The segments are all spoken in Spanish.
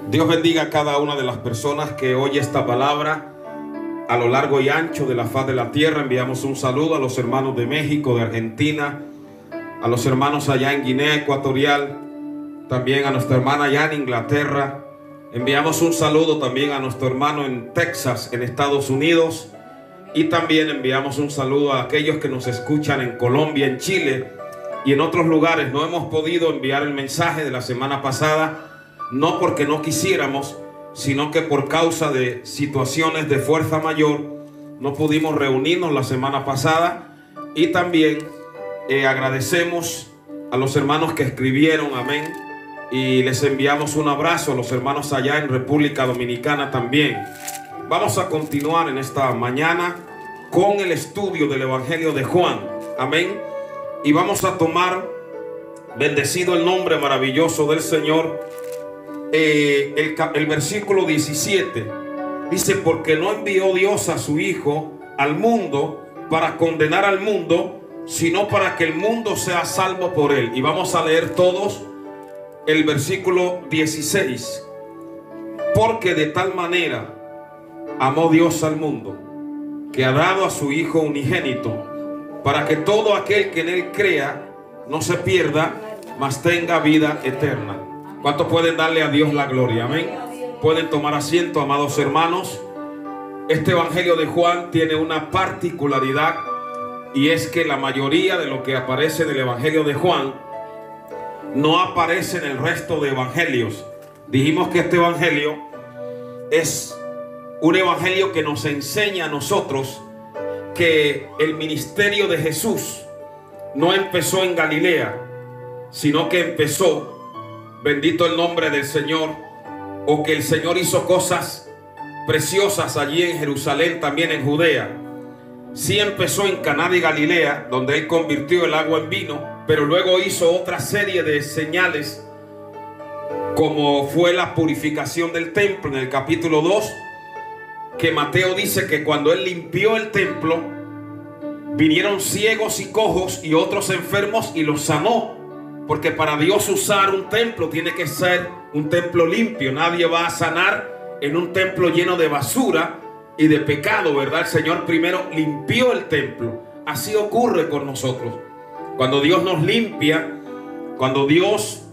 Dios bendiga a cada una de las personas que oye esta palabra a lo largo y ancho de la faz de la tierra. Enviamos un saludo a los hermanos de México, de Argentina, a los hermanos allá en Guinea Ecuatorial, también a nuestra hermana allá en Inglaterra. Enviamos un saludo también a nuestro hermano en Texas, en Estados Unidos. Y también enviamos un saludo a aquellos que nos escuchan en Colombia, en Chile y en otros lugares. No hemos podido enviar el mensaje de la semana pasada, no porque no quisiéramos, sino que por causa de situaciones de fuerza mayor no pudimos reunirnos la semana pasada. Y también agradecemos a los hermanos que escribieron, amén, y les enviamos un abrazo a los hermanos allá en República Dominicana también. Vamos a continuar en esta mañana con el estudio del Evangelio de Juan, amén, y vamos a tomar, bendecido el nombre maravilloso del Señor, el versículo 17. Dice: porque no envió Dios a su Hijo al mundo para condenar al mundo, sino para que el mundo sea salvo por él. Y vamos a leer todos el versículo 16. Porque de tal manera amó Dios al mundo, que ha dado a su Hijo unigénito, para que todo aquel que en él crea no se pierda, mas tenga vida eterna. ¿Cuántos pueden darle a Dios la gloria? Amén. Pueden tomar asiento, amados hermanos. Este Evangelio de Juan tiene una particularidad, y es que la mayoría de lo que aparece en el Evangelio de Juan no aparece en el resto de evangelios. Dijimos que este Evangelio es un Evangelio que nos enseña a nosotros que el ministerio de Jesús no empezó en Galilea, sino que empezó, bendito el nombre del Señor, o que el Señor hizo cosas preciosas allí en Jerusalén, también en Judea. Sí empezó en Caná de Galilea, donde Él convirtió el agua en vino, pero luego hizo otra serie de señales, como fue la purificación del templo en el capítulo 2, que Mateo dice que cuando Él limpió el templo, vinieron ciegos y cojos y otros enfermos y los sanó. Porque para Dios usar un templo tiene que ser un templo limpio. Nadie va a sanar en un templo lleno de basura y de pecado, ¿verdad? El Señor primero limpió el templo. Así ocurre con nosotros. Cuando Dios nos limpia, cuando Dios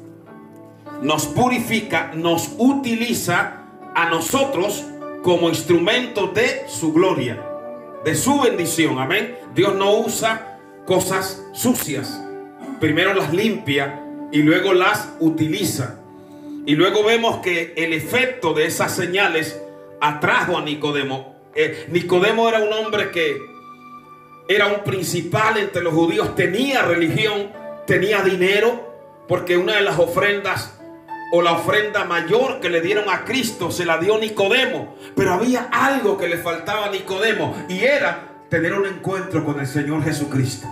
nos purifica, nos utiliza a nosotros como instrumentos de su gloria, de su bendición. Amén. Dios no usa cosas sucias. Primero las limpia y luego las utiliza. Y luego vemos que el efecto de esas señales atrajo a Nicodemo. Nicodemo era un hombre que era un principal entre los judíos, tenía religión, tenía dinero, porque una de las ofrendas, o la ofrenda mayor que le dieron a Cristo, se la dio Nicodemo. Pero había algo que le faltaba a Nicodemo, y era tener un encuentro con el Señor Jesucristo.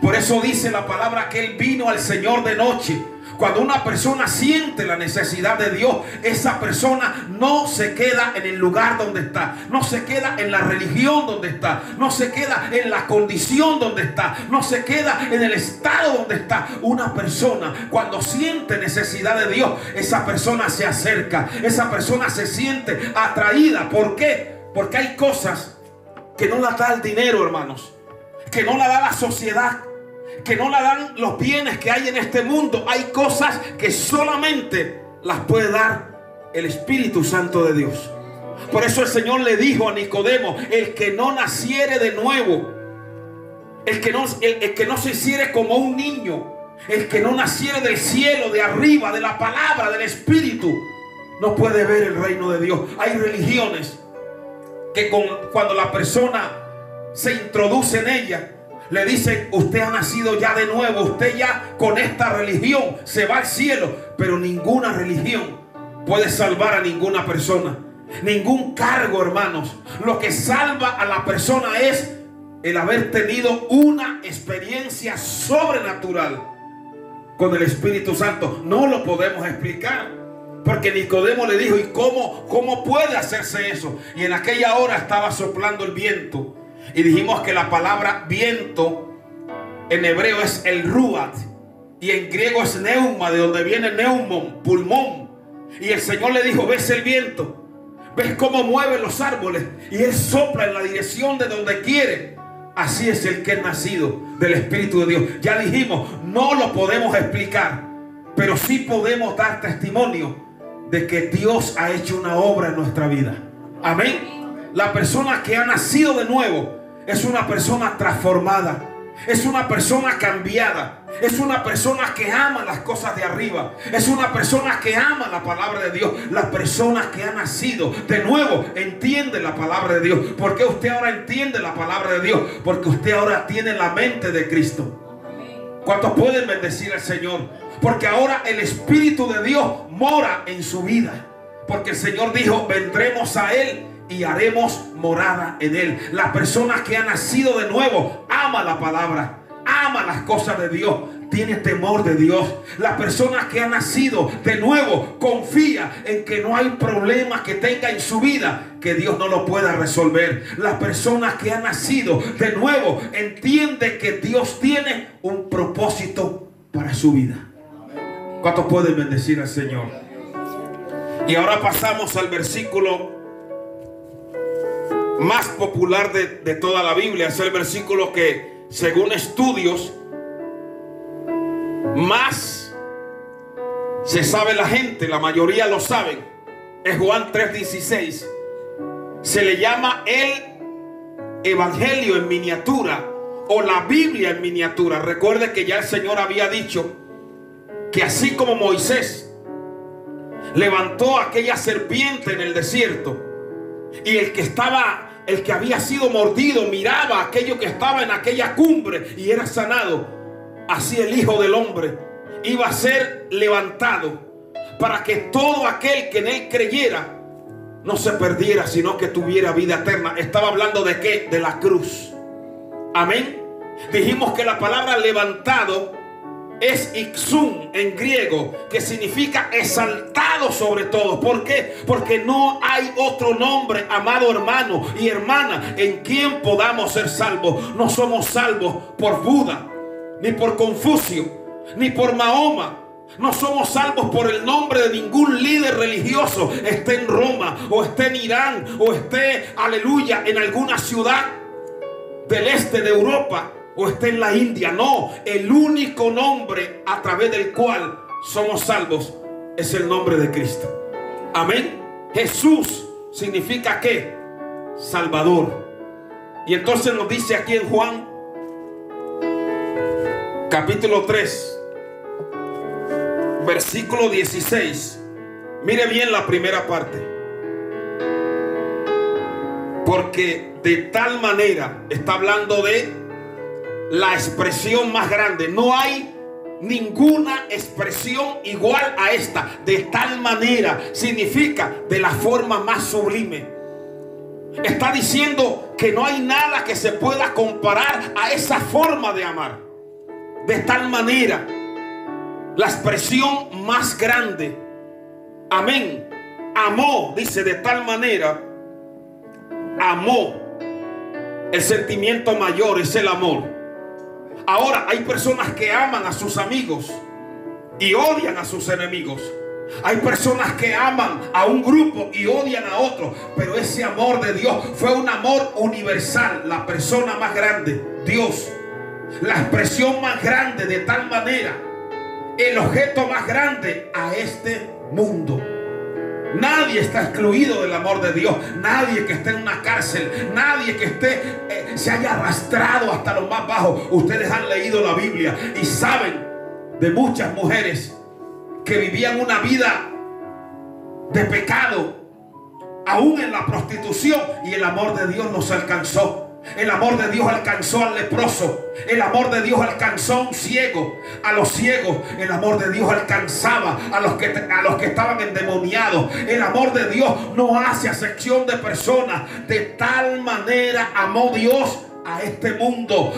Por eso dice la palabra que Él vino al Señor de noche. Cuando una persona siente la necesidad de Dios, esa persona no se queda en el lugar donde está, no se queda en la religión donde está, no se queda en la condición donde está, no se queda en el estado donde está. Una persona cuando siente necesidad de Dios, esa persona se acerca, esa persona se siente atraída. ¿Por qué? Porque hay cosas que no las da el dinero, hermanos, que no la da la sociedad, que no la dan los bienes que hay en este mundo. Hay cosas que solamente las puede dar el Espíritu Santo de Dios. Por eso el Señor le dijo a Nicodemo: el que no naciere de nuevo, el que no se hiciere como un niño, el que no naciere del cielo, de arriba, de la palabra, del Espíritu, no puede ver el reino de Dios. Hay religiones que cuando la persona se introduce en ella, le dicen: usted ha nacido ya de nuevo, usted ya con esta religión se va al cielo. Pero ninguna religión puede salvar a ninguna persona, ningún cargo, hermanos. Lo que salva a la persona es el haber tenido una experiencia sobrenatural con el Espíritu Santo. No lo podemos explicar, porque Nicodemo le dijo: ¿y cómo puede hacerse eso? Y en aquella hora estaba soplando el viento. Y dijimos que la palabra viento en hebreo es el ruach, y en griego es neuma, de donde viene neumon, pulmón. Y el Señor le dijo: ¿ves el viento? ¿Ves cómo mueve los árboles? Y Él sopla en la dirección de donde quiere. Así es el que es nacido del Espíritu de Dios. Ya dijimos, no lo podemos explicar, pero sí podemos dar testimonio de que Dios ha hecho una obra en nuestra vida. Amén. La persona que ha nacido de nuevo es una persona transformada. Es una persona cambiada. Es una persona que ama las cosas de arriba. Es una persona que ama la palabra de Dios. La persona que ha nacido de nuevo entiende la palabra de Dios. ¿Por qué usted ahora entiende la palabra de Dios? Porque usted ahora tiene la mente de Cristo. ¿Cuántos pueden bendecir al Señor? Porque ahora el Espíritu de Dios mora en su vida. Porque el Señor dijo: vendremos a Él y haremos morada en Él. La persona que ha nacido de nuevo ama la palabra, ama las cosas de Dios, tiene temor de Dios. La persona que ha nacido de nuevo confía en que no hay problema que tenga en su vida que Dios no lo pueda resolver. La persona que ha nacido de nuevo entiende que Dios tiene un propósito para su vida. ¿Cuántos pueden bendecir al Señor? Y ahora pasamos al versículo más popular de toda la Biblia. Es el versículo que, según estudios, más se sabe la gente, la mayoría lo saben. Es Juan 3:16. Se le llama el Evangelio en miniatura, o la Biblia en miniatura. Recuerde que ya el Señor había dicho que así como Moisés levantó aquella serpiente en el desierto, y el que había sido mordido miraba aquello que estaba en aquella cumbre y era sanado, así el Hijo del Hombre iba a ser levantado para que todo aquel que en Él creyera no se perdiera, sino que tuviera vida eterna. Estaba hablando ¿de qué? De la cruz. Amén. Dijimos que la palabra levantado es ixun en griego, que significa exaltado sobre todo. ¿Por qué? Porque no hay otro nombre, amado hermano y hermana, en quien podamos ser salvos. No somos salvos por Buda, ni por Confucio, ni por Mahoma. No somos salvos por el nombre de ningún líder religioso, esté en Roma o esté en Irán o esté, aleluya, en alguna ciudad del este de Europa o esté en la India. No, el único nombre a través del cual somos salvos es el nombre de Cristo. Amén. Jesús significa ¿qué? Salvador. Y entonces nos dice aquí en Juan capítulo 3 versículo 16. Mire bien la primera parte. Porque de tal manera, está hablando de la expresión más grande. No hay ninguna expresión igual a esta. De tal manera significa de la forma más sublime. Está diciendo que no hay nada que se pueda comparar a esa forma de amar. De tal manera, la expresión más grande. Amén. Amó, dice, de tal manera. Amó. El sentimiento mayor es el amor. Ahora, hay personas que aman a sus amigos y odian a sus enemigos. Hay personas que aman a un grupo y odian a otro. Pero ese amor de Dios fue un amor universal. La persona más grande, Dios. La expresión más grande, de tal manera. El objeto más grande a este mundo. Nadie está excluido del amor de Dios. Nadie que esté en una cárcel, nadie que se haya arrastrado hasta lo más bajo. Ustedes han leído la Biblia y saben de muchas mujeres que vivían una vida de pecado, aún en la prostitución, y el amor de Dios los alcanzó. El amor de Dios alcanzó al leproso. El amor de Dios alcanzó a un ciego. A los ciegos el amor de Dios alcanzaba a los que estaban endemoniados. El amor de Dios no hace acepción de personas. De tal manera amó Dios a este mundo,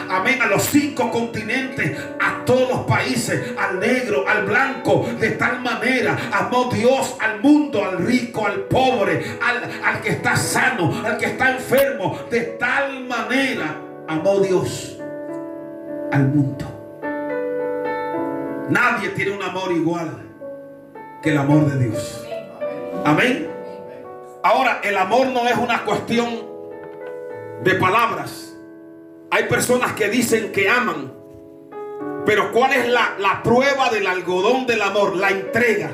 amén, a los 5 continentes, a todos los países, al negro, al blanco. De tal manera amó Dios al mundo, al rico, al pobre, al que está sano, al que está enfermo. De tal manera amó Dios al mundo. Nadie tiene un amor igual. que el amor de Dios. Amén. Ahora, el amor no es una cuestión de palabras. Hay personas que dicen que aman, pero ¿cuál es la prueba del algodón del amor? La entrega.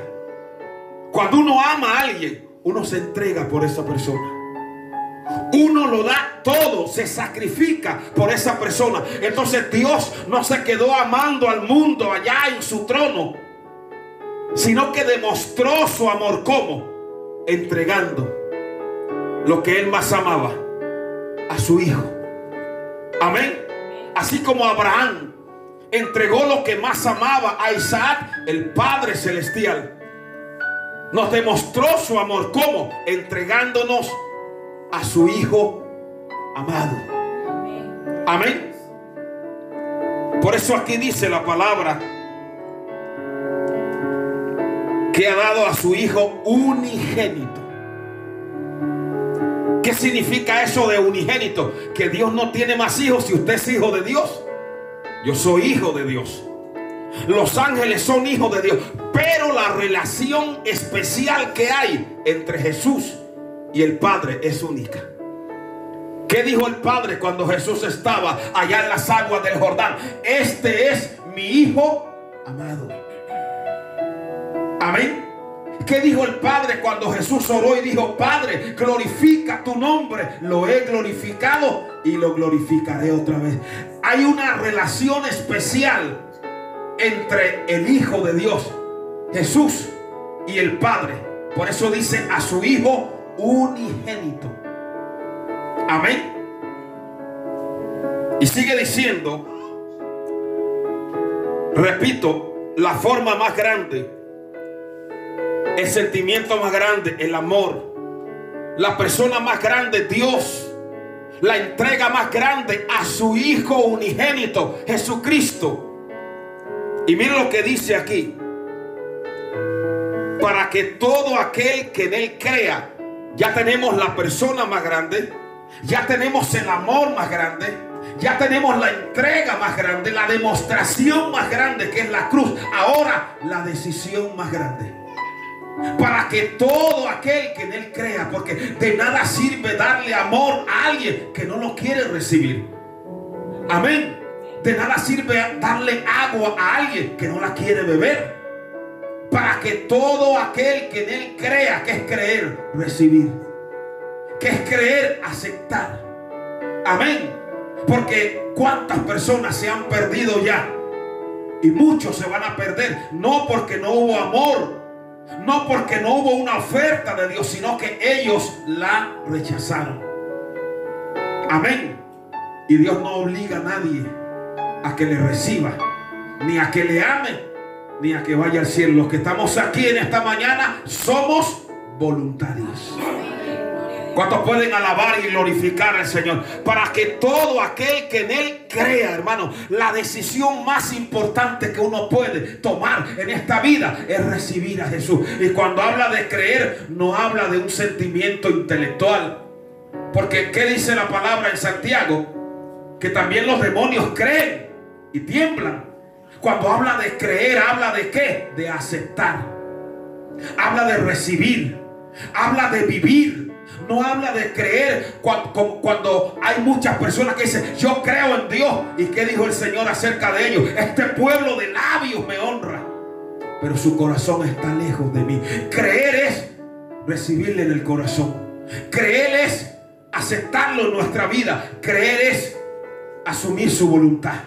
Cuando uno ama a alguien, uno se entrega por esa persona. Uno lo da todo, se sacrifica por esa persona. Entonces Dios no se quedó amando al mundo allá en su trono, sino que demostró su amor. ¿Cómo? Entregando lo que él más amaba, a su hijo. Amén. Así como Abraham entregó lo que más amaba a Isaac, el Padre Celestial nos demostró su amor. ¿Cómo? Entregándonos a su hijo amado. Amén. Por eso aquí dice la palabra que ha dado a su hijo unigénito. ¿Qué significa eso de unigénito? Que Dios no tiene más hijos. Si usted es hijo de Dios, yo soy hijo de Dios. Los ángeles son hijos de Dios. Pero la relación especial que hay entre Jesús y el Padre es única. ¿Qué dijo el Padre cuando Jesús estaba allá en las aguas del Jordán? Este es mi hijo amado. Amén. ¿Qué dijo el Padre cuando Jesús oró y dijo: Padre, glorifica tu nombre? Lo he glorificado y lo glorificaré otra vez. Hay una relación especial entre el Hijo de Dios, Jesús, y el Padre. Por eso dice a su hijo unigénito. Amén. Y sigue diciendo, repito, la forma más grande, el sentimiento más grande, el amor, la persona más grande, Dios, la entrega más grande a su hijo unigénito, Jesucristo. Y miren lo que dice aquí: para que todo aquel que en él crea. Ya tenemos la persona más grande, ya tenemos el amor más grande, ya tenemos la entrega más grande, la demostración más grande, que es la cruz. Ahora la decisión más grande: para que todo aquel que en él crea. Porque de nada sirve darle amor a alguien que no lo quiere recibir. Amén. De nada sirve darle agua a alguien que no la quiere beber. Para que todo aquel que en él crea. ¿Qué es creer? Recibir. ¿Qué es creer? Aceptar. Amén. Porque cuántas personas se han perdido ya, y muchos se van a perder, no porque no hubo amor, no porque no hubo una oferta de Dios, sino que ellos la rechazaron. Amén. Y Dios no obliga a nadie a que le reciba, ni a que le ame, ni a que vaya al cielo. Los que estamos aquí en esta mañana somos voluntarios. ¿Cuántos pueden alabar y glorificar al Señor? Para que todo aquel que en él crea, hermano. La decisión más importante que uno puede tomar en esta vida es recibir a Jesús. Y cuando habla de creer, no habla de un sentimiento intelectual. Porque ¿qué dice la palabra en Santiago? Que también los demonios creen y tiemblan. Cuando habla de creer, habla de ¿qué? De aceptar. Habla de recibir. Habla de vivir. No habla de creer cuando hay muchas personas que dicen: yo creo en Dios. ¿Y qué dijo el Señor acerca de ellos? Este pueblo de labios me honra, pero su corazón está lejos de mí. Creer es recibirle en el corazón. Creer es aceptarlo en nuestra vida. Creer es asumir su voluntad.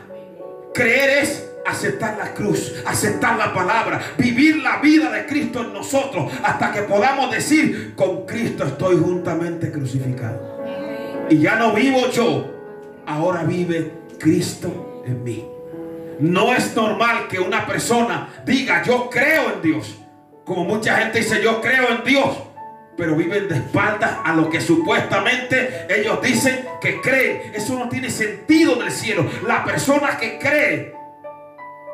Creer es aceptar la cruz, aceptar la palabra, vivir la vida de Cristo en nosotros, hasta que podamos decir: con Cristo estoy juntamente crucificado. Y ya no vivo yo, ahora vive Cristo en mí. No es normal que una persona diga: yo creo en Dios. Como mucha gente dice: yo creo en Dios, pero viven de espaldas a lo que supuestamente ellos dicen que creen. Eso no tiene sentido en el cielo. La persona que cree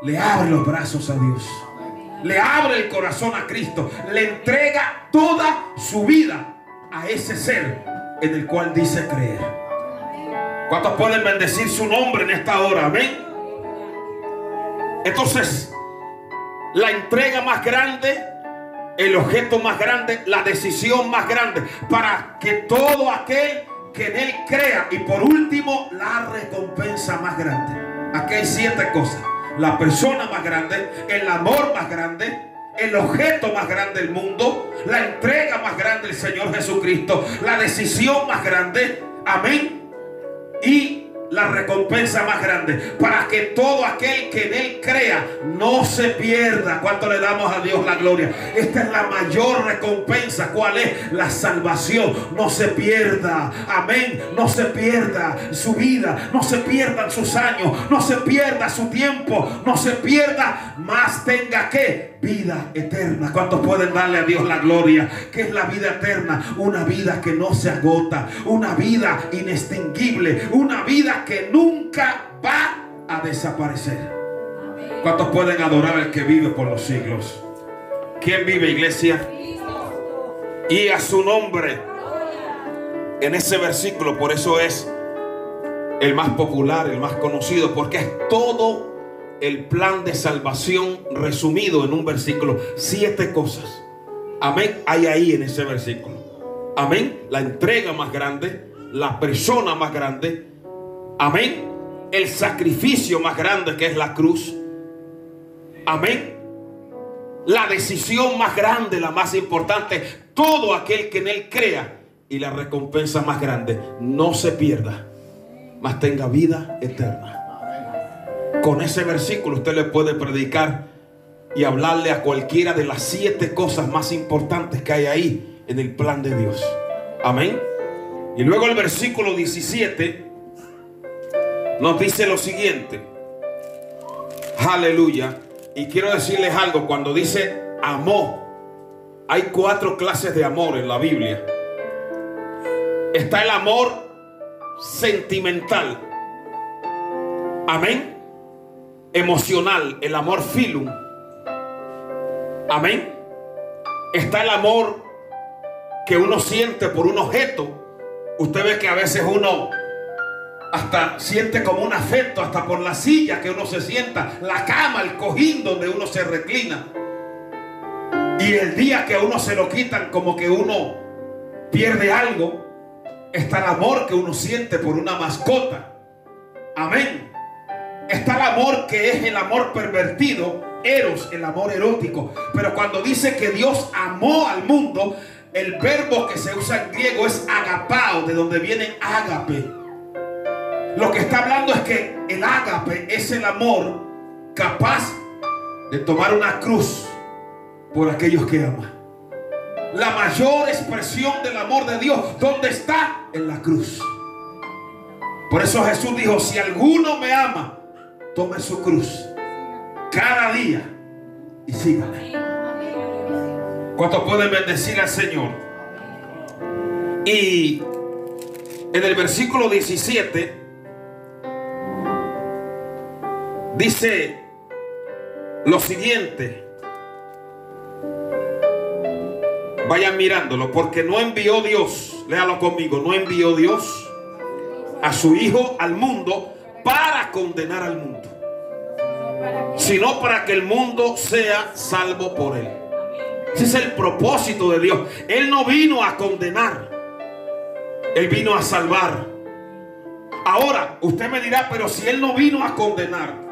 le abre los brazos a Dios, le abre el corazón a Cristo, le entrega toda su vida a ese ser en el cual dice creer. ¿Cuántos pueden bendecir su nombre en esta hora? Amén. Entonces, la entrega más grande el objeto más grande, la decisión más grande, para que todo aquel que en Él crea. Y por último, la recompensa más grande. Aquí hay 7 cosas: la persona más grande, el amor más grande, el objeto más grande del mundo, la entrega más grande del Señor Jesucristo, la decisión más grande, amén, y la recompensa más grande, para que todo aquel que en Él crea no se pierda. ¿Cuánto le damos a Dios la gloria? Esta es la mayor recompensa. ¿Cuál es? La salvación. No se pierda, amén, no se pierda su vida, no se pierdan sus años, no se pierda su tiempo, no se pierda, más tenga que vida eterna. ¿Cuántos pueden darle a Dios la gloria? ¿Qué es la vida eterna? Una vida que no se agota, una vida inextinguible, una vida que nunca va a desaparecer. ¿Cuántos pueden adorar al que vive por los siglos? ¿Quién vive, iglesia? Y a su nombre. En ese versículo, por eso es el más popular, el más conocido, porque es todo el plan de salvación resumido en un versículo. 7 cosas, amén, hay ahí en ese versículo. Amén. La entrega más grande, la persona más grande, amén, el sacrificio más grande, que es la cruz, amén, la decisión más grande, la más importante, todo aquel que en Él crea, y la recompensa más grande, no se pierda, mas tenga vida eterna. Con ese versículo usted le puede predicar y hablarle a cualquiera de las 7 cosas más importantes que hay ahí en el plan de Dios. Amén. Y luego el versículo 17 nos dice lo siguiente. Aleluya. Y quiero decirles algo. Cuando dice amó, hay 4 clases de amor en la Biblia. Está el amor sentimental, amén, emocional, el amor filum, amén. Está el amor que uno siente por un objeto. Usted ve que a veces uno hasta siente como un afecto, hasta por la silla que uno se sienta, la cama, el cojín donde uno se reclina. Y el día que a uno se lo quitan, como que uno pierde algo. Está el amor que uno siente por una mascota, amén. Está el amor que es el amor pervertido, eros, el amor erótico. Pero cuando dice que Dios amó al mundo, el verbo que se usa en griego es agapao, de donde viene ágape. Lo que está hablando es que el ágape es el amor capaz de tomar una cruz por aquellos que aman. La mayor expresión del amor de Dios, ¿dónde está? En la cruz. Por eso Jesús dijo: si alguno me ama, tome su cruz cada día y sígame. ¿Cuántos pueden bendecir al Señor? Y en el versículo 17 dice lo siguiente. Vayan mirándolo, porque no envió Dios, léalo conmigo, no envió Dios a su Hijo al mundo para condenar al mundo, sino para que el mundo sea salvo por Él. Ese es el propósito de Dios. Él no vino a condenar, Él vino a salvar. Ahora, usted me dirá: pero si Él no vino a condenar,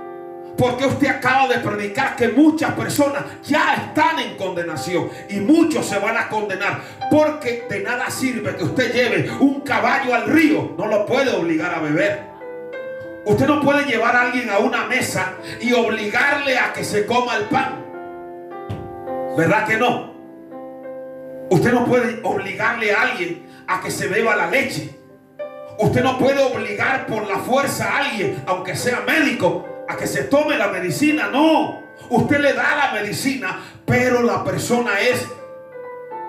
¿por qué usted acaba de predicar que muchas personas ya están en condenación y muchos se van a condenar? Porque de nada sirve que usted lleve un caballo al río, no lo puede obligar a beber. Usted no puede llevar a alguien a una mesa y obligarle a que se coma el pan, ¿verdad que no? Usted no puede obligarle a alguien a que se beba la leche. Usted no puede obligar por la fuerza a alguien, aunque sea médico, a que se tome la medicina. No, usted le da la medicina, pero la persona es,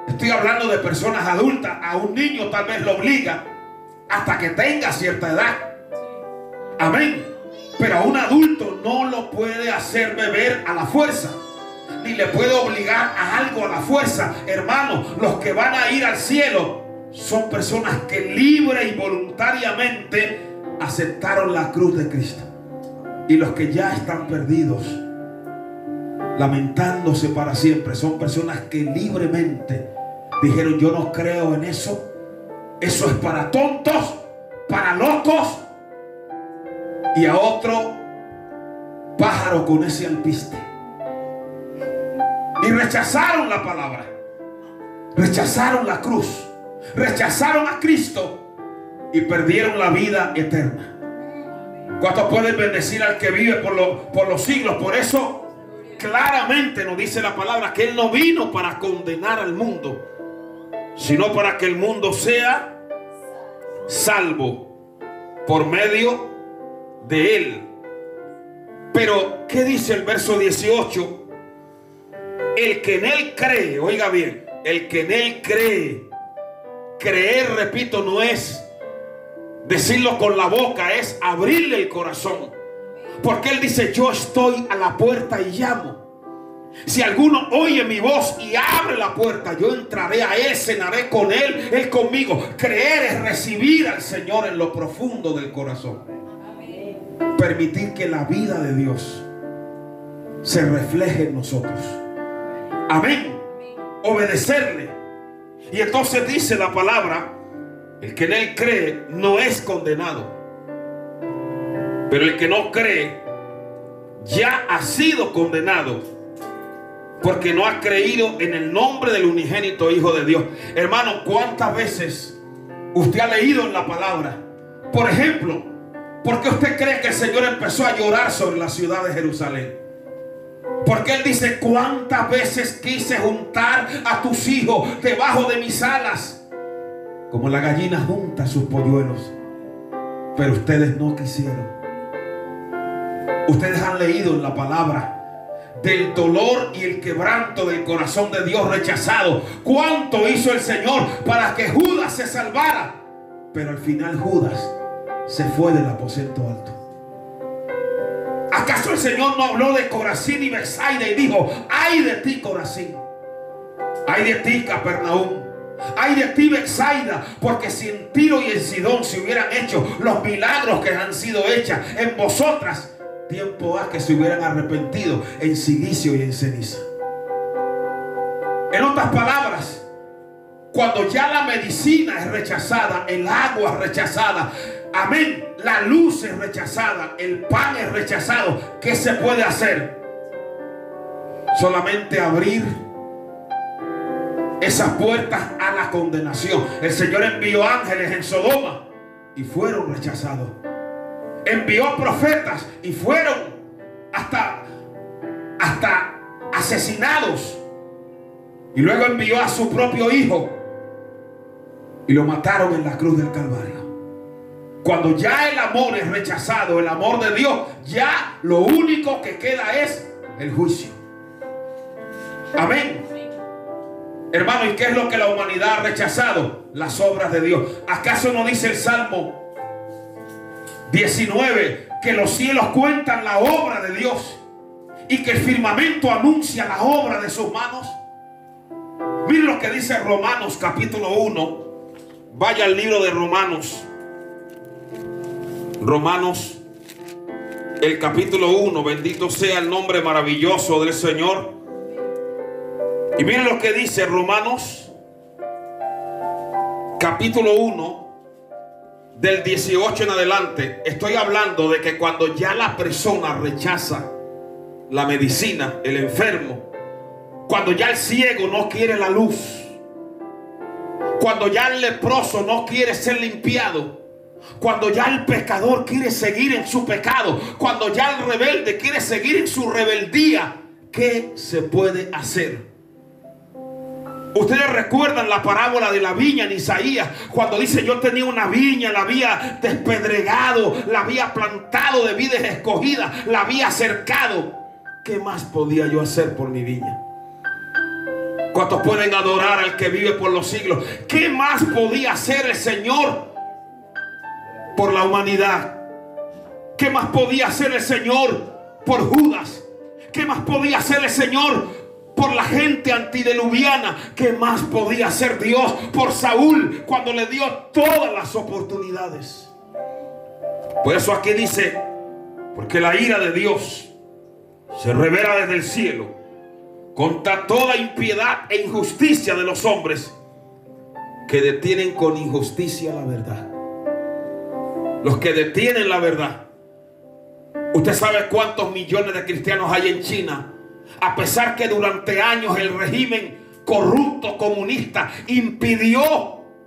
estoy hablando de personas adultas. A un niño tal vez lo obliga hasta que tenga cierta edad, amén, pero a un adulto no lo puede hacer beber a la fuerza, ni le puede obligar a algo a la fuerza. Hermano, los que van a ir al cielo son personas que libre y voluntariamente aceptaron la cruz de Cristo. Y los que ya están perdidos, lamentándose para siempre. Son personas que libremente dijeron: yo no creo en eso. Eso es para tontos, para locos. Y a otro pájaro con ese alpiste. Y rechazaron la palabra, rechazaron la cruz, rechazaron a Cristo y perdieron la vida eterna. ¿Cuántos pueden bendecir al que vive por los siglos? Por eso claramente nos dice la palabra que Él no vino para condenar al mundo, sino para que el mundo sea salvo por medio de Él. Pero ¿qué dice el verso 18? El que en Él cree, oiga bien, el que en Él cree. Creer, repito, no es decirlo con la boca, es abrirle el corazón. Porque Él dice: yo estoy a la puerta y llamo. Si alguno oye mi voz y abre la puerta, yo entraré a Él, cenaré con Él, Él conmigo. Creer es recibir al Señor en lo profundo del corazón. Permitir que la vida de Dios se refleje en nosotros. Amén. Obedecerle. Y entonces dice la palabra: el que en Él cree no es condenado, pero el que no cree ya ha sido condenado, porque no ha creído en el nombre del unigénito Hijo de Dios. Hermano, ¿cuántas veces usted ha leído en la palabra? Por ejemplo, ¿por qué usted cree que el Señor empezó a llorar sobre la ciudad de Jerusalén? Porque Él dice: cuántas veces quise juntar a tus hijos debajo de mis alas, como la gallina junta sus polluelos, pero ustedes no quisieron. Ustedes han leído en la palabra del dolor y el quebranto del corazón de Dios rechazado. ¿Cuánto hizo el Señor para que Judas se salvara? Pero al final Judas se fue del aposento alto. ¿Acaso el Señor no habló de Corazín y Betsaida y dijo: ay de ti, Corazín, ay de ti, Capernaum, ay de ti, Betsaida? Porque si en Tiro y en Sidón se hubieran hecho los milagros que han sido hechos en vosotras, tiempo ha que se hubieran arrepentido en silicio y en ceniza. En otras palabras, cuando ya la medicina es rechazada, el agua es rechazada, amén, la luz es rechazada, el pan es rechazado, ¿qué se puede hacer? Solamente abrir esas puertas a la condenación. El Señor envió ángeles en Sodoma y fueron rechazados. Envió profetas y fueron hasta asesinados. Y luego envió a su propio hijo y lo mataron en la cruz del Calvario. Cuando ya el amor es rechazado, el amor de Dios, ya lo único que queda es el juicio. Amén. Hermano, ¿y qué es lo que la humanidad ha rechazado? Las obras de Dios. ¿Acaso no dice el Salmo 19 que los cielos cuentan la obra de Dios y que el firmamento anuncia la obra de sus manos? Miren lo que dice Romanos capítulo 1. Vaya al libro de Romanos. Romanos, el capítulo 1. Bendito sea el nombre maravilloso del Señor. Y miren lo que dice Romanos capítulo 1, del 18 en adelante. Estoy hablando de que cuando ya la persona rechaza la medicina, el enfermo, cuando ya el ciego no quiere la luz, cuando ya el leproso no quiere ser limpiado, cuando ya el pecador quiere seguir en su pecado, cuando ya el rebelde quiere seguir en su rebeldía, ¿qué se puede hacer? Ustedes recuerdan la parábola de la viña en Isaías, cuando dice: yo tenía una viña, la había despedregado, la había plantado de vides escogidas, la había cercado. ¿Qué más podía yo hacer por mi viña? ¿Cuántos pueden adorar al que vive por los siglos? ¿Qué más podía hacer el Señor por la humanidad? ¿Qué más podía hacer el Señor por Judas? ¿Qué más podía hacer el Señor por la gente antidiluviana? ¿Qué más podía hacer Dios por Saúl cuando le dio todas las oportunidades? Por eso aquí dice: porque la ira de Dios se revela desde el cielo contra toda impiedad e injusticia de los hombres que detienen con injusticia la verdad. Los que detienen la verdad. Usted sabe cuántos millones de cristianos hay en China, a pesar que durante años el régimen corrupto comunista impidió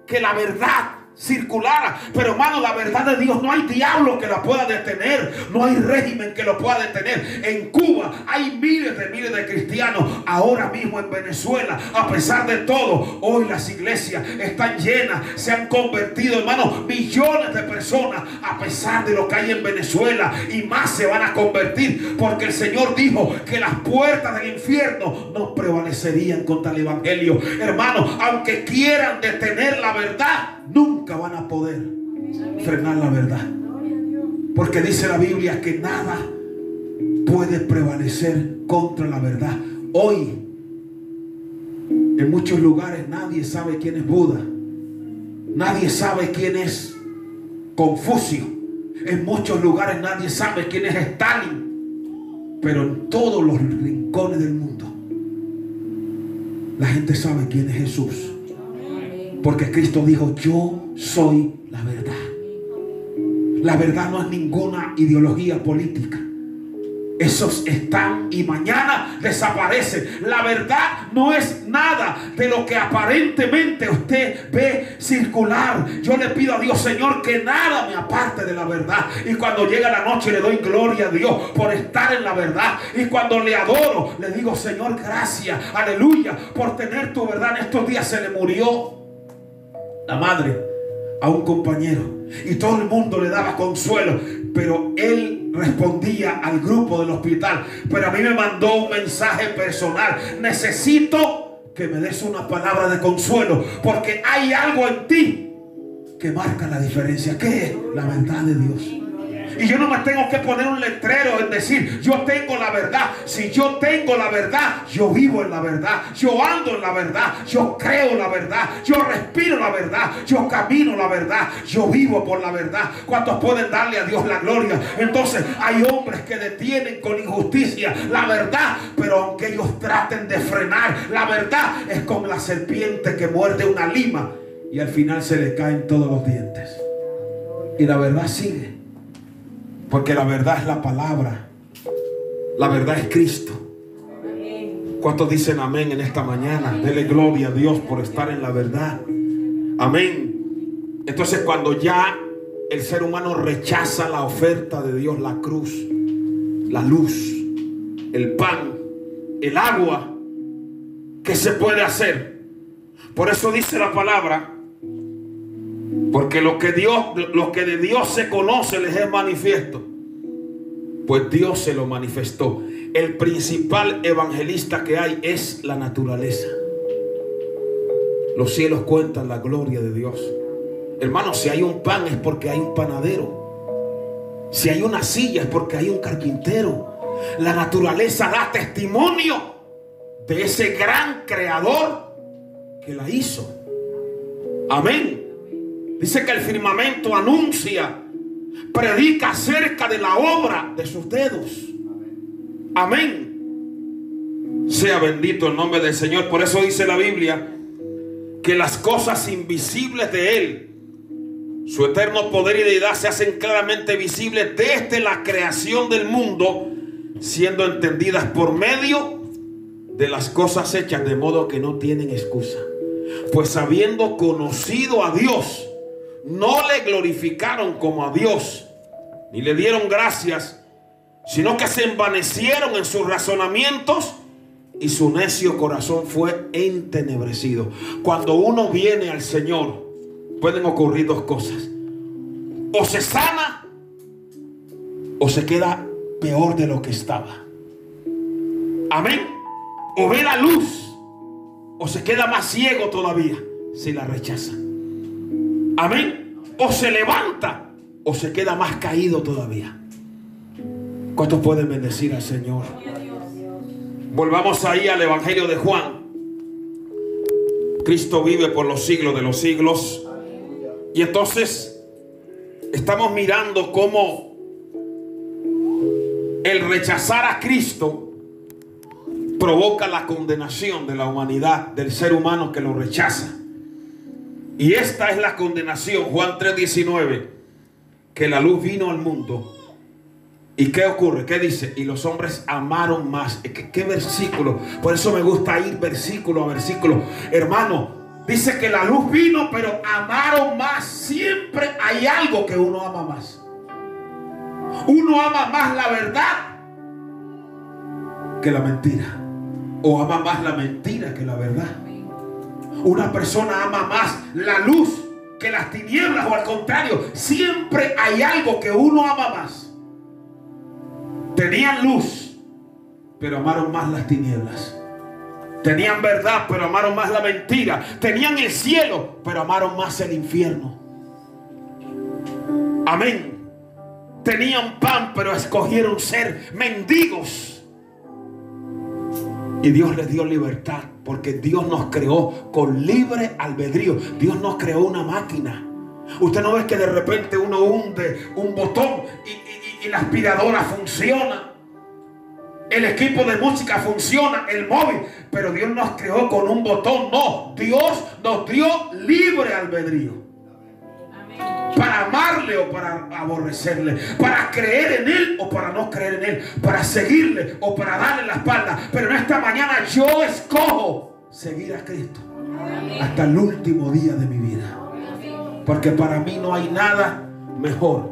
que la verdad circulara. Pero hermano, la verdad de Dios no hay diablo que la pueda detener, no hay régimen que lo pueda detener. En Cuba hay miles de cristianos, ahora mismo en Venezuela, a pesar de todo, hoy las iglesias están llenas, se han convertido, hermano, millones de personas, a pesar de lo que hay en Venezuela, y más se van a convertir, porque el Señor dijo que las puertas del infierno no prevalecerían contra el evangelio. Hermano, aunque quieran detener la verdad, nunca van a poder frenar la verdad, porque dice la Biblia que nada puede prevalecer contra la verdad. Hoy en muchos lugares nadie sabe quién es Buda, nadie sabe quién es Confucio, en muchos lugares nadie sabe quién es Stalin, pero en todos los rincones del mundo la gente sabe quién es Jesús. Porque Cristo dijo: yo soy la verdad. La verdad no es ninguna ideología política. Esos están y mañana desaparecen. La verdad no es nada de lo que aparentemente usted ve circular. Yo le pido a Dios, Señor, que nada me aparte de la verdad. Y cuando llega la noche le doy gloria a Dios por estar en la verdad. Y cuando le adoro, le digo: Señor, gracias, aleluya, por tener tu verdad. En estos días se le murió la madre a un compañero y todo el mundo le daba consuelo, pero él respondía al grupo del hospital. Pero a mí me mandó un mensaje personal: necesito que me des una palabra de consuelo, porque hay algo en ti que marca la diferencia. ¿Qué es? La verdad de Dios. Y yo no me tengo que poner un letrero en decir: yo tengo la verdad. Si yo tengo la verdad, yo vivo en la verdad, yo ando en la verdad, yo creo la verdad, yo respiro la verdad, yo camino la verdad, yo vivo por la verdad. ¿Cuántos pueden darle a Dios la gloria? Entonces hay hombres que detienen con injusticia la verdad, pero aunque ellos traten de frenar, la verdad es como la serpiente que muerde una lima y al final se le caen todos los dientes. Y la verdad sigue. Porque la verdad es la palabra. La verdad es Cristo. ¿Cuántos dicen amén en esta mañana? Dele gloria a Dios por estar en la verdad. Amén. Entonces, cuando ya el ser humano rechaza la oferta de Dios, la cruz, la luz, el pan, el agua, ¿qué se puede hacer? Por eso dice la palabra: porque lo que de Dios se conoce les es manifiesto. Pues Dios se lo manifestó. El principal evangelista que hay es la naturaleza. Los cielos cuentan la gloria de Dios. Hermanos, si hay un pan es porque hay un panadero. Si hay una silla es porque hay un carpintero. La naturaleza da testimonio de ese gran creador que la hizo. Amén. Dice que el firmamento anuncia, predica acerca de la obra de sus dedos. Amén. Sea bendito el nombre del Señor. Por eso dice la Biblia que las cosas invisibles de Él, su eterno poder y deidad, se hacen claramente visibles desde la creación del mundo, siendo entendidas por medio de las cosas hechas, de modo que no tienen excusa. Pues habiendo conocido a Dios, no le glorificaron como a Dios, ni le dieron gracias, sino que se envanecieron en sus razonamientos y su necio corazón fue entenebrecido. Cuando uno viene al Señor, pueden ocurrir dos cosas: o se sana o se queda peor de lo que estaba. Amén. O ve la luz o se queda más ciego todavía si la rechaza. Amén. O se levanta o se queda más caído todavía. ¿Cuántos pueden bendecir al Señor? Volvamos ahí al Evangelio de Juan. Cristo vive por los siglos de los siglos. Y entonces estamos mirando cómo el rechazar a Cristo provoca la condenación de la humanidad, del ser humano que lo rechaza. Y esta es la condenación, Juan 3:19, que la luz vino al mundo. ¿Y qué ocurre? ¿Qué dice? Y los hombres amaron más. ¿Qué versículo? Por eso me gusta ir versículo a versículo. Hermano, dice que la luz vino, pero amaron más. Siempre hay algo que uno ama más. Uno ama más la verdad que la mentira. O ama más la mentira que la verdad. Una persona ama más la luz que las tinieblas, o al contrario, siempre hay algo que uno ama más. Tenían luz, pero amaron más las tinieblas. Tenían verdad, pero amaron más la mentira. Tenían el cielo, pero amaron más el infierno. Amén. Tenían pan, pero escogieron ser mendigos. Y Dios les dio libertad, porque Dios nos creó con libre albedrío. Dios nos creó una máquina. Usted no ve que de repente uno hunde un botón y la aspiradora funciona, el equipo de música funciona, el móvil, pero Dios nos creó con un botón. No, Dios nos dio libre albedrío. Para amarle o para aborrecerle, para creer en Él o para no creer en Él, para seguirle o para darle la espalda. Pero en esta mañana yo escojo seguir a Cristo hasta el último día de mi vida, porque para mí no hay nada mejor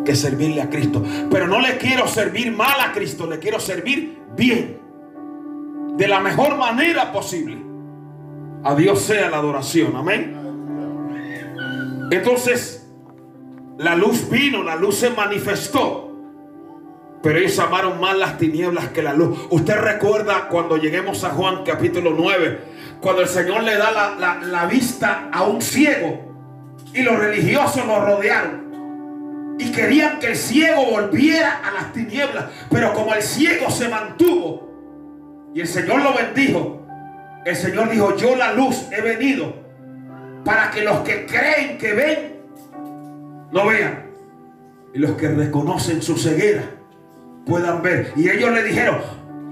que servirle a Cristo. Pero no le quiero servir mal a Cristo, le quiero servir bien, de la mejor manera posible. A Dios sea la adoración, amén. Entonces la luz vino, la luz se manifestó, pero ellos amaron más las tinieblas que la luz. Usted recuerda cuando lleguemos a Juan capítulo 9, cuando el Señor le da la vista a un ciego y los religiosos lo rodearon y querían que el ciego volviera a las tinieblas, pero como el ciego se mantuvo y el Señor lo bendijo, el Señor dijo: yo la luz he venido para que los que creen que ven no vean, y los que reconocen su ceguera puedan ver. Y ellos le dijeron: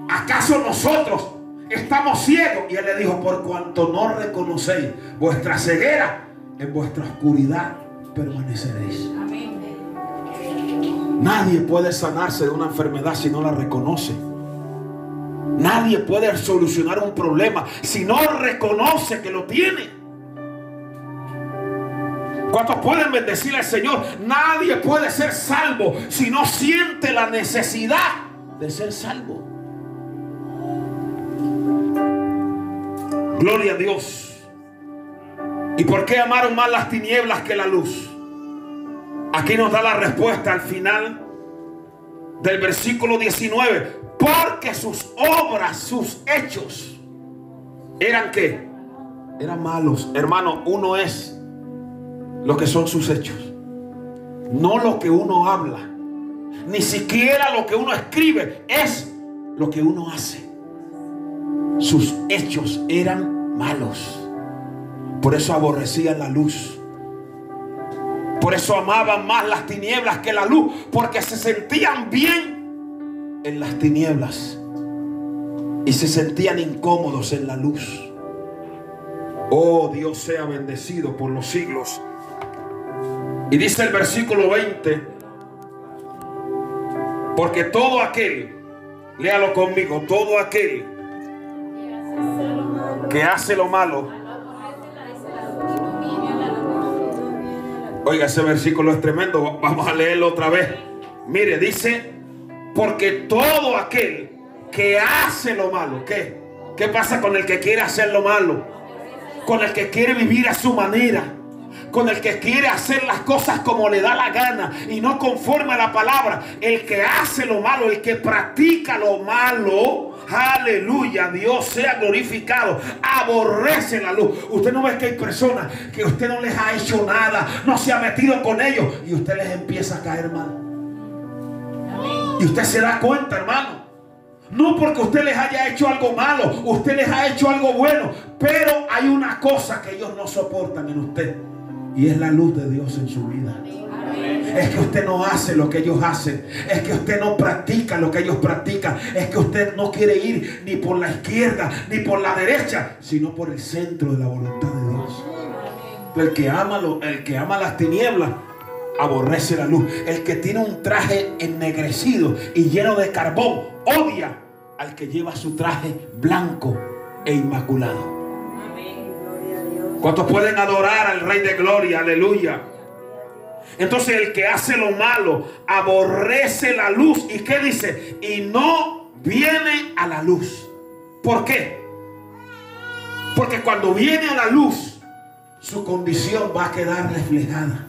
¿acaso nosotros estamos ciegos? Y él le dijo: por cuanto no reconocéis vuestra ceguera, en vuestra oscuridad permaneceréis. Amén. Nadie puede sanarse de una enfermedad si no la reconoce. Nadie puede solucionar un problema si no reconoce que lo tiene. ¿Cuántos pueden bendecir al Señor? Nadie puede ser salvo si no siente la necesidad de ser salvo. Gloria a Dios. ¿Y por qué amaron más las tinieblas que la luz? Aquí nos da la respuesta al final del versículo 19. Porque sus obras, sus hechos, ¿eran qué? Eran malos. Hermano, uno es lo que son sus hechos, no lo que uno habla, ni siquiera lo que uno escribe, es lo que uno hace. Sus hechos eran malos. Por eso aborrecían la luz. Por eso amaban más las tinieblas que la luz, porque se sentían bien en las tinieblas y se sentían incómodos en la luz. Oh, Dios sea bendecido por los siglos. Y dice el versículo 20: porque todo aquel, léalo conmigo, todo aquel que hace lo malo. Oiga, ese versículo es tremendo. Vamos a leerlo otra vez. Mire, dice: porque todo aquel que hace lo malo. ¿Qué pasa con el que quiere hacer lo malo? Con el que quiere vivir a su manera, con el que quiere hacer las cosas como le da la gana y no conforme a la palabra. El que hace lo malo, el que practica lo malo, aleluya, Dios sea glorificado, aborrece la luz. Usted no ve que hay personas que usted no les ha hecho nada, no se ha metido con ellos, y usted les empieza a caer mal. Y usted se da cuenta, hermano. No porque usted les haya hecho algo malo, usted les ha hecho algo bueno, pero hay una cosa que ellos no soportan en usted, y es la luz de Dios en su vida. Es que usted no hace lo que ellos hacen. Es que usted no practica lo que ellos practican. Es que usted no quiere ir ni por la izquierda ni por la derecha, sino por el centro de la voluntad de Dios. El que ama las tinieblas aborrece la luz. El que tiene un traje ennegrecido y lleno de carbón odia al que lleva su traje blanco e inmaculado. ¿Cuántos pueden adorar al Rey de Gloria? Aleluya. Entonces el que hace lo malo aborrece la luz. ¿Y qué dice? Y no viene a la luz. ¿Por qué? Porque cuando viene a la luz, su condición va a quedar reflejada.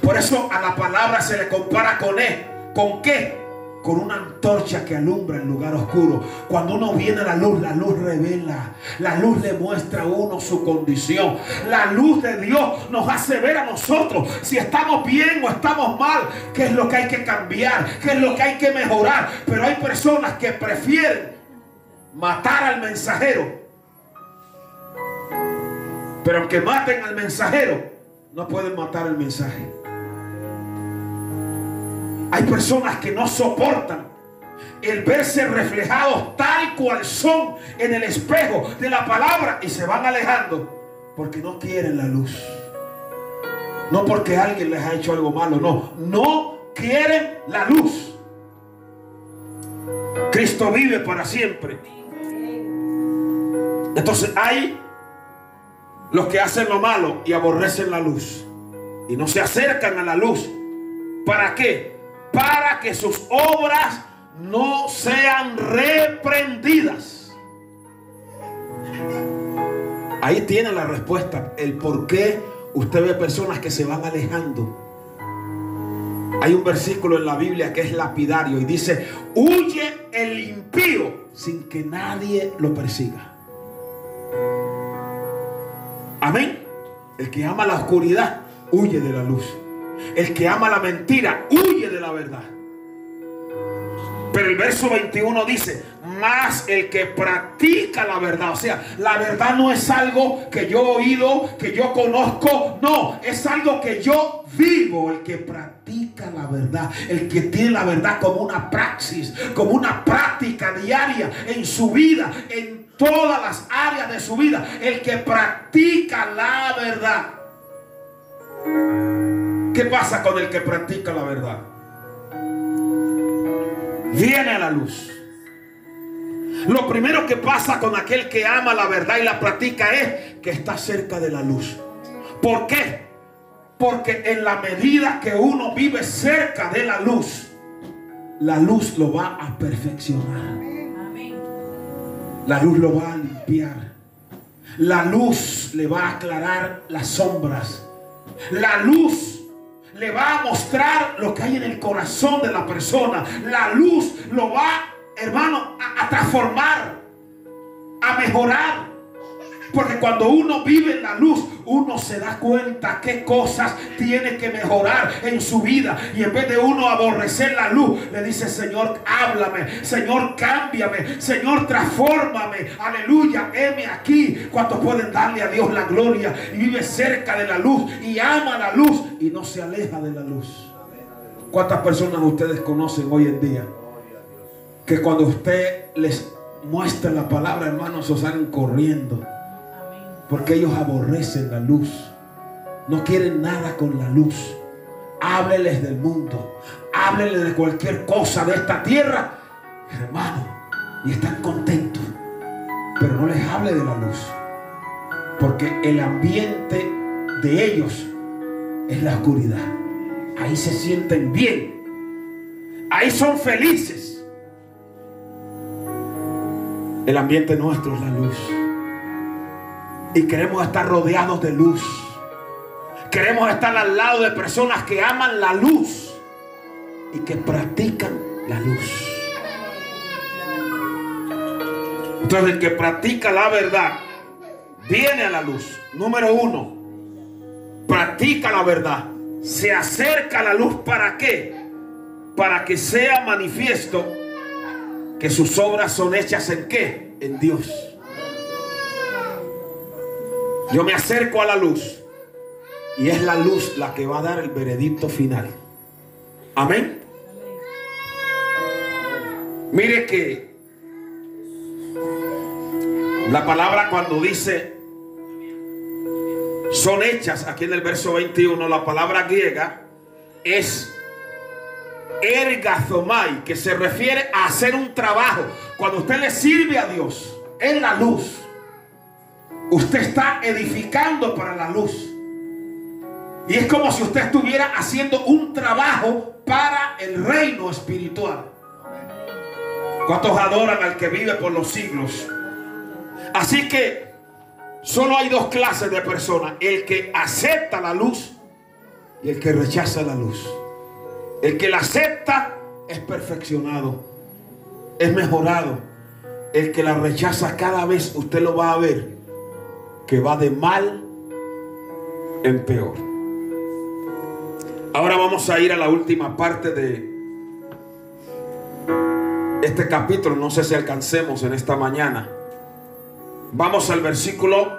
Por eso a la palabra se le compara con él. ¿Con qué? Con una antorcha que alumbra el lugar oscuro. Cuando uno viene a la luz revela. La luz le muestra a uno su condición. La luz de Dios nos hace ver a nosotros si estamos bien o estamos mal, qué es lo que hay que cambiar, qué es lo que hay que mejorar. Pero hay personas que prefieren matar al mensajero. Pero aunque maten al mensajero, no pueden matar el mensaje. Hay personas que no soportan el verse reflejados tal cual son en el espejo de la palabra y se van alejando porque no quieren la luz. No porque alguien les ha hecho algo malo, no quieren la luz. Cristo vive para siempre. Entonces hay los que hacen lo malo y aborrecen la luz y no se acercan a la luz. ¿Para qué? Para que sus obras no sean reprendidas. Ahí tiene la respuesta, el por qué usted ve personas que se van alejando. Hay un versículo en la Biblia que es lapidario y dice: huye el impío sin que nadie lo persiga. Amén. El que ama la oscuridad huye de la luz. El que ama la mentira huye de la verdad. Pero el verso 21 dice: más el que practica la verdad. O sea, la verdad no es algo que yo he oído, que yo conozco. No, es algo que yo vivo. El que practica la verdad, el que tiene la verdad como una praxis, como una práctica diaria en su vida, en todas las áreas de su vida. El que practica la verdad. ¿Qué pasa con el que practica la verdad? Viene a la luz. Lo primero que pasa con aquel que ama la verdad y la practica es que está cerca de la luz. ¿Por qué? Porque en la medida que uno vive cerca de la luz lo va a perfeccionar. La luz lo va a limpiar. La luz le va a aclarar las sombras. La luz le va a mostrar lo que hay en el corazón de la persona. La luz lo va, hermano, a transformar, a mejorar. Porque cuando uno vive en la luz, uno se da cuenta qué cosas tiene que mejorar en su vida. Y en vez de uno aborrecer la luz, le dice: Señor, háblame. Señor, cámbiame. Señor, transfórmame. Aleluya, heme aquí. ¿Cuántos pueden darle a Dios la gloria? Y vive cerca de la luz y ama la luz y no se aleja de la luz. ¿Cuántas personas ustedes conocen hoy en día que cuando usted les muestra la palabra, hermanos, se salen corriendo? Porque ellos aborrecen la luz. No quieren nada con la luz. Hábleles del mundo. Hábleles de cualquier cosa de esta tierra, hermano, y están contentos. Pero no les hable de la luz. Porque el ambiente de ellos es la oscuridad. Ahí se sienten bien. Ahí son felices. El ambiente nuestro es la luz. Y queremos estar rodeados de luz. Queremos estar al lado de personas que aman la luz y que practican la luz. Entonces el que practica la verdad viene a la luz. Número 1, practica la verdad. Se acerca a la luz. ¿Para qué? Para que sea manifiesto que sus obras son hechas ¿en qué? En Dios. Yo me acerco a la luz y es la luz la que va a dar el veredicto final. Amén. Mire que la palabra cuando dice son hechas, aquí en el verso 21, la palabra griega es ergazomai, que se refiere a hacer un trabajo. Cuando usted le sirve a Dios en la luz, usted está edificando para la luz. Y es como si usted estuviera haciendo un trabajo para el reino espiritual. ¿Cuántos adoran al que vive por los siglos? Así que solo hay dos clases de personas: el que acepta la luz y el que rechaza la luz. El que la acepta es perfeccionado, es mejorado. El que la rechaza, cada vez usted lo va a ver que va de mal en peor. Ahora vamos a ir a la última parte de este capítulo. No sé si alcancemos en esta mañana. Vamos al versículo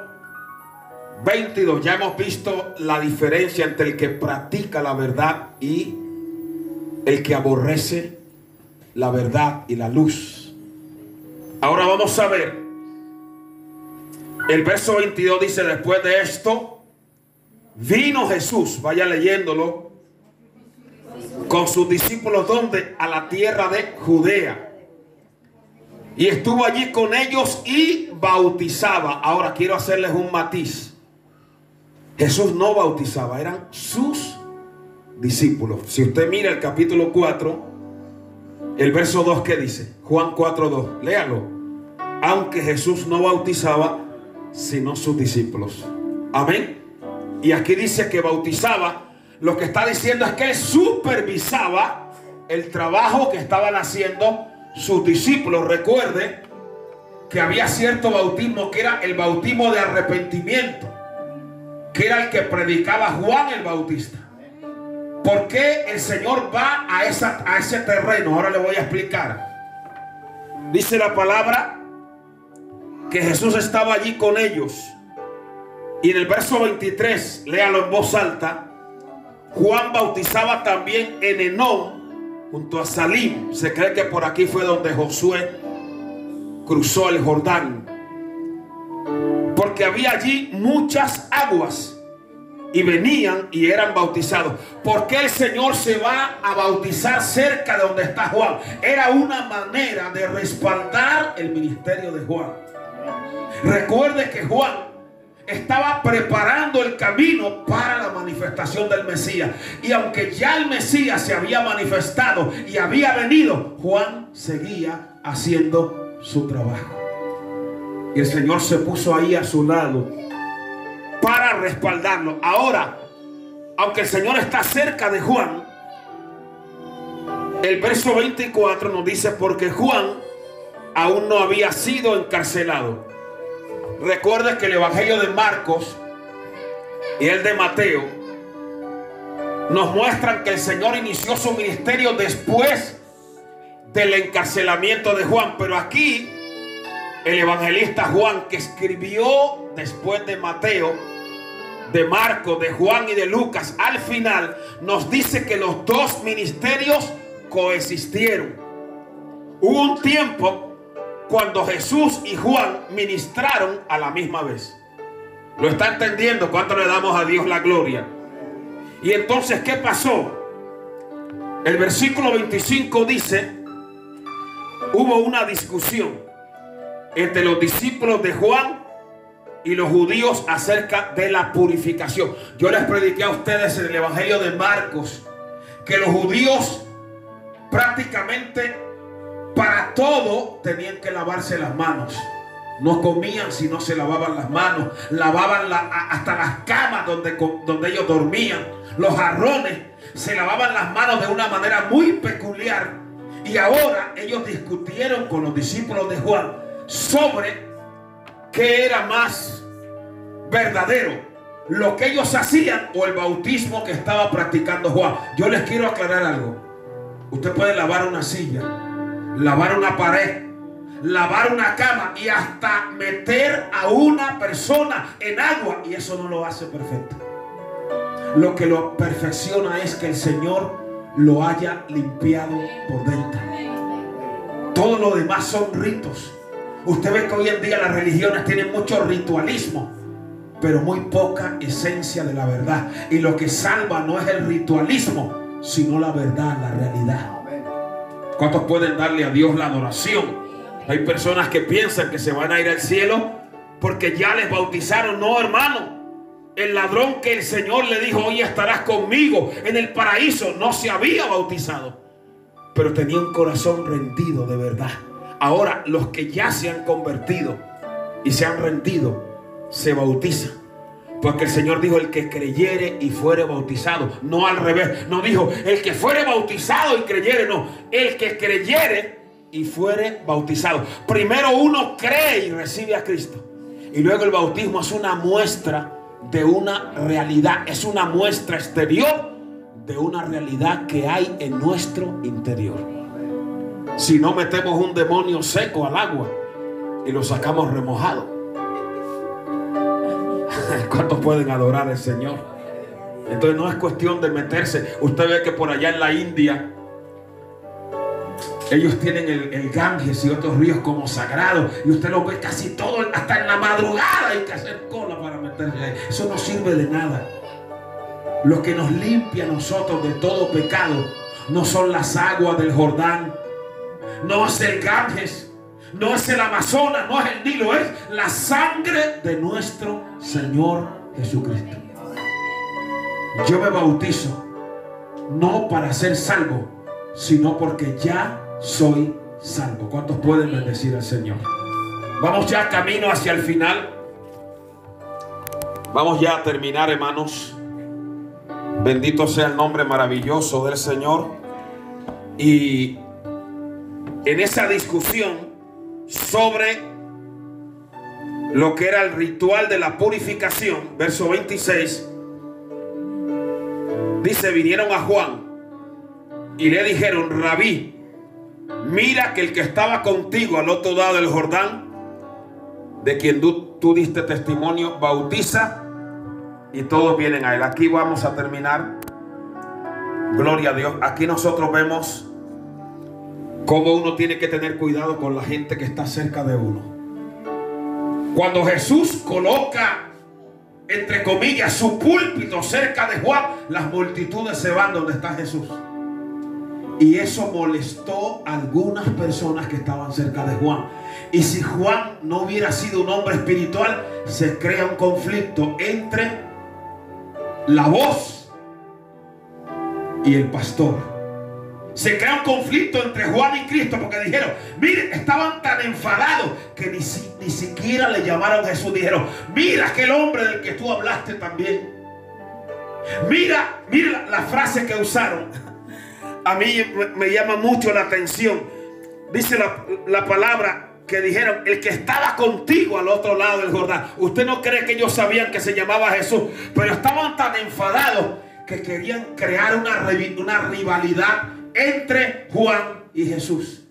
22. Ya hemos visto la diferencia entre el que practica la verdad y el que aborrece la verdad y la luz. Ahora vamos a ver. El verso 22 dice: después de esto vino Jesús, vaya leyéndolo, con sus discípulos, ¿dónde? A la tierra de Judea. Y estuvo allí con ellos y bautizaba. Ahora quiero hacerles un matiz. Jesús no bautizaba, eran sus discípulos. Si usted mira el capítulo 4, el verso 2, ¿qué dice? Juan 4:2, léalo. Aunque Jesús no bautizaba, sino sus discípulos. Amén. Y aquí dice que bautizaba. Lo que está diciendo es que él supervisaba el trabajo que estaban haciendo sus discípulos. Recuerde que había cierto bautismo que era el bautismo de arrepentimiento, que era el que predicaba Juan el Bautista. ¿Por qué el Señor va a ese terreno? Ahora le voy a explicar. Dice la palabra que Jesús estaba allí con ellos. Y en el verso 23, léalo en voz alta. Juan bautizaba también en Enón, junto a Salim. Se cree que por aquí fue donde Josué cruzó el Jordán, porque había allí muchas aguas y venían y eran bautizados. ¿Por qué el Señor se va a bautizar cerca de donde está Juan? Era una manera de respaldar el ministerio de Juan. Recuerde que Juan estaba preparando el camino para la manifestación del Mesías. Y aunque ya el Mesías se había manifestado y había venido, Juan seguía haciendo su trabajo. Y el Señor se puso ahí a su lado para respaldarlo. Ahora, aunque el Señor está cerca de Juan, el verso 24 nos dice: porque Juan aún no había sido encarcelado. Recuerde que el evangelio de Marcos y el de Mateo nos muestran que el Señor inició su ministerio después del encarcelamiento de Juan. Pero aquí el evangelista Juan, que escribió después de Mateo, de Marcos, de Juan y de Lucas, al final nos dice que los dos ministerios coexistieron. Hubo un tiempo cuando Jesús y Juan ministraron a la misma vez. ¿Lo está entendiendo? ¿Cuánto le damos a Dios la gloria? Y entonces, ¿qué pasó? El versículo 25 dice: hubo una discusión entre los discípulos de Juan y los judíos acerca de la purificación. Yo les prediqué a ustedes en el evangelio de Marcos que los judíos prácticamente para todo tenían que lavarse las manos. No comían si no se lavaban las manos. Lavaban hasta las camas donde ellos dormían. Los jarrones. Se lavaban las manos de una manera muy peculiar. Y ahora ellos discutieron con los discípulos de Juan sobre qué era más verdadero, lo que ellos hacían o el bautismo que estaba practicando Juan. Yo les quiero aclarar algo. Usted puede lavar una silla, lavar una pared, lavar una cama y hasta meter a una persona en agua, y eso no lo hace perfecto. Lo que lo perfecciona es que el Señor lo haya limpiado por dentro. Todo lo demás son ritos. Usted ve que hoy en día las religiones tienen mucho ritualismo, pero muy poca esencia de la verdad. Y lo que salva no es el ritualismo, sino la verdad, la realidad. ¿Cuántos pueden darle a Dios la adoración? Hay personas que piensan que se van a ir al cielo porque ya les bautizaron. No, hermano. El ladrón que el Señor le dijo: hoy estarás conmigo en el paraíso, no se había bautizado, pero tenía un corazón rendido de verdad. Ahora los que ya se han convertido y se han rendido se bautizan, porque el Señor dijo: el que creyere y fuere bautizado. No al revés. No dijo el que fuere bautizado y creyere. No, el que creyere y fuere bautizado. Primero uno cree y recibe a Cristo, y luego el bautismo es una muestra de una realidad. Es una muestra exterior de una realidad que hay en nuestro interior. Si no, metemos un demonio seco al agua y lo sacamos remojado. ¿Cuántos pueden adorar al Señor? Entonces no es cuestión de meterse. Usted ve que por allá en la India ellos tienen el Ganges y otros ríos como sagrados, y usted lo ve casi todo, hasta en la madrugada hay que hacer cola para meterse ahí. Eso no sirve de nada. Lo que nos limpia a nosotros de todo pecado no son las aguas del Jordán, no es el Ganges, no es el Amazonas, no es el Nilo, es la sangre de nuestro Señor Jesucristo. Yo me bautizo no para ser salvo, sino porque ya soy salvo. ¿Cuántos pueden bendecir al Señor? Vamos ya camino hacia el final. Vamos ya a terminar, hermanos. Bendito sea el nombre maravilloso del Señor. Y en esa discusión sobre lo que era el ritual de la purificación, verso 26, dice: vinieron a Juan y le dijeron: Rabí, mira que el que estaba contigo al otro lado del Jordán, de quien tú diste testimonio, bautiza, y todos vienen a él. Aquí vamos a terminar. Gloria a Dios. Aquí nosotros vemos cómo uno tiene que tener cuidado con la gente que está cerca de uno. Cuando Jesús coloca, entre comillas, su púlpito cerca de Juan, las multitudes se van donde está Jesús. Y eso molestó a algunas personas que estaban cerca de Juan. Y si Juan no hubiera sido un hombre espiritual, se crea un conflicto entre la voz y el pastor. Se crea un conflicto entre Juan y Cristo, porque dijeron: mire, estaban tan enfadados que ni siquiera le llamaron a Jesús. Dijeron: mira aquel hombre del que tú hablaste también. Mira la frase que usaron. A mí me llama mucho la atención. Dice la palabra que dijeron: el que estaba contigo al otro lado del Jordán. Usted no cree que ellos sabían que se llamaba Jesús, pero estaban tan enfadados que querían crear una rivalidad entre Juan y Jesús.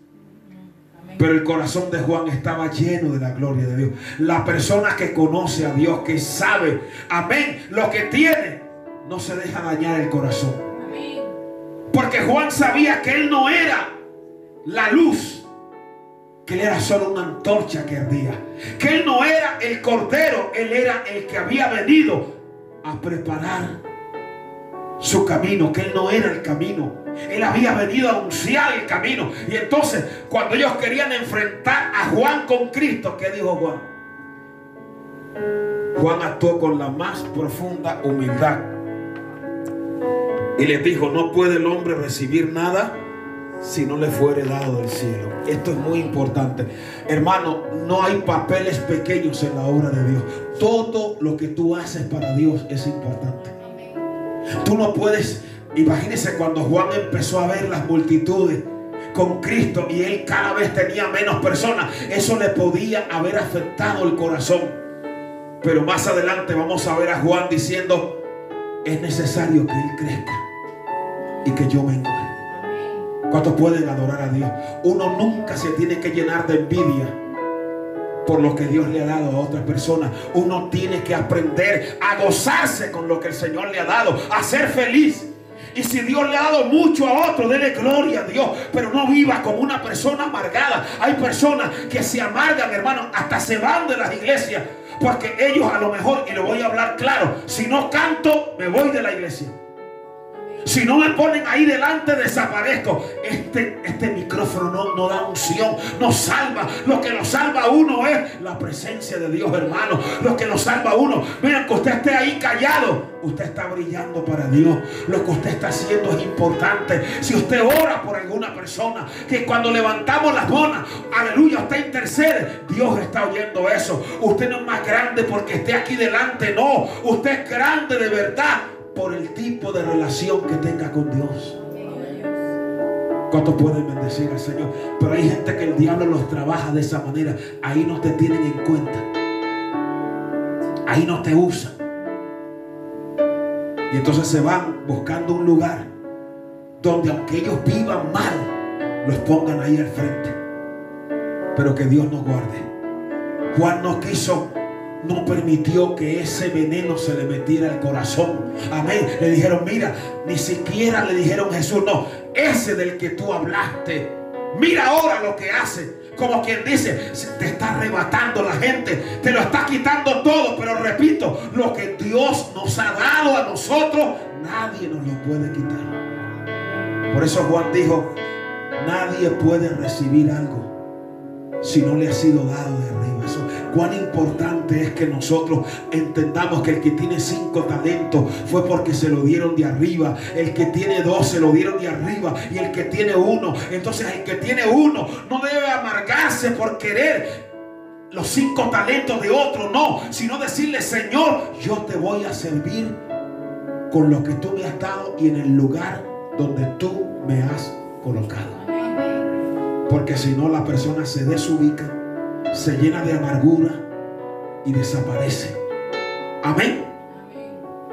Pero el corazón de Juan estaba lleno de la gloria de Dios. La persona que conoce a Dios, que sabe, amén, lo que tiene, no se deja dañar el corazón. Porque Juan sabía que él no era la luz, que él era solo una antorcha que ardía, que él no era el cordero, él era el que había venido a preparar su camino, que él no era el camino, él había venido a anunciar el camino. Y entonces, cuando ellos querían enfrentar a Juan con Cristo, ¿qué dijo Juan? Juan actuó con la más profunda humildad y les dijo: no puede el hombre recibir nada si no le fuere dado del cielo. Esto es muy importante, hermano. No hay papeles pequeños en la obra de Dios. Todo lo que tú haces para Dios es importante. Tú no puedes. Imagínense cuando Juan empezó a ver las multitudes con Cristo y él cada vez tenía menos personas. Eso le podía haber afectado el corazón. Pero más adelante vamos a ver a Juan diciendo: es necesario que él crezca y que yo mengue. ¿Cuántos pueden adorar a Dios? Uno nunca se tiene que llenar de envidia por lo que Dios le ha dado a otras personas. Uno tiene que aprender a gozarse con lo que el Señor le ha dado, a ser feliz. Y si Dios le ha dado mucho a otro, dele gloria a Dios. Pero no viva como una persona amargada. Hay personas que se amargan, hermano, hasta se van de las iglesias. Porque ellos a lo mejor, y lo voy a hablar claro, si no canto, me voy de la iglesia. Si no me ponen ahí delante, desaparezco. Este micrófono no da unción, no salva. Lo que nos salva a uno es la presencia de Dios, hermano. Lo que nos salva a uno. Miren, que usted esté ahí callado, usted está brillando para Dios. Lo que usted está haciendo es importante. Si usted ora por alguna persona, que cuando levantamos las manos, aleluya, usted intercede, Dios está oyendo eso. Usted no es más grande porque esté aquí delante, no. Usted es grande de verdad por el tipo de relación que tenga con Dios. ¿Cuántos pueden bendecir al Señor? Pero hay gente que el diablo los trabaja de esa manera. Ahí no te tienen en cuenta. Ahí no te usan. Y entonces se van buscando un lugar donde, aunque ellos vivan mal, los pongan ahí al frente. Pero que Dios nos guarde. Juan no permitió que ese veneno se le metiera al corazón. Amén. Le dijeron, mira, ni siquiera le dijeron Jesús, no, ese del que tú hablaste, mira ahora lo que hace. Como quien dice, te está arrebatando la gente, te lo está quitando todo. Pero repito, lo que Dios nos ha dado a nosotros, nadie nos lo puede quitar. Por eso Juan dijo, nadie puede recibir algo si no le ha sido dado de arriba. Eso, cuán importante es que nosotros entendamos que el que tiene 5 talentos fue porque se lo dieron de arriba. El que tiene 2 se lo dieron de arriba. Y el que tiene 1, entonces el que tiene 1 no debe amargarse por querer los 5 talentos de otro, no, sino decirle, Señor, yo te voy a servir con lo que tú me has dado y en el lugar donde tú me has colocado. Porque si no, la persona se desubica, se llena de amargura y desaparece. Amén.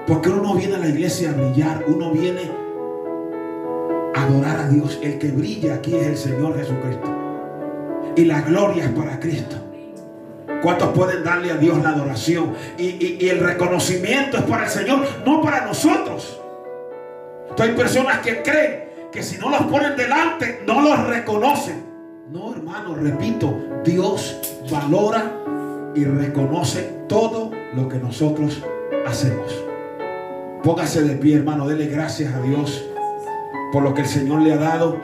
Porque uno no viene a la iglesia a brillar, uno viene a adorar a Dios. El que brilla aquí es el Señor Jesucristo. Y la gloria es para Cristo. ¿Cuántos pueden darle a Dios la adoración? Y el reconocimiento es para el Señor, no para nosotros. Hay personas que creen que si no los ponen delante, no los reconocen. No, hermano, repito, Dios valora y reconoce todo lo que nosotros hacemos. Póngase de pie, hermano, dele gracias a Dios por lo que el Señor le ha dado,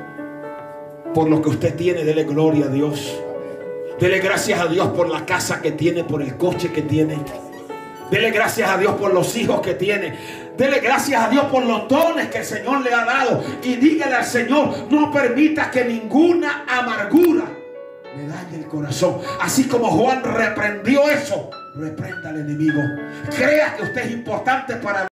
por lo que usted tiene, dele gloria a Dios. Dele gracias a Dios por la casa que tiene, por el coche que tiene. Dele gracias a Dios por los hijos que tiene. Dele gracias a Dios por los dones que el Señor le ha dado. Y dígale al Señor, no permita que ninguna amargura me dañe el corazón. Así como Juan reprendió eso, reprenda al enemigo. Crea que usted es importante para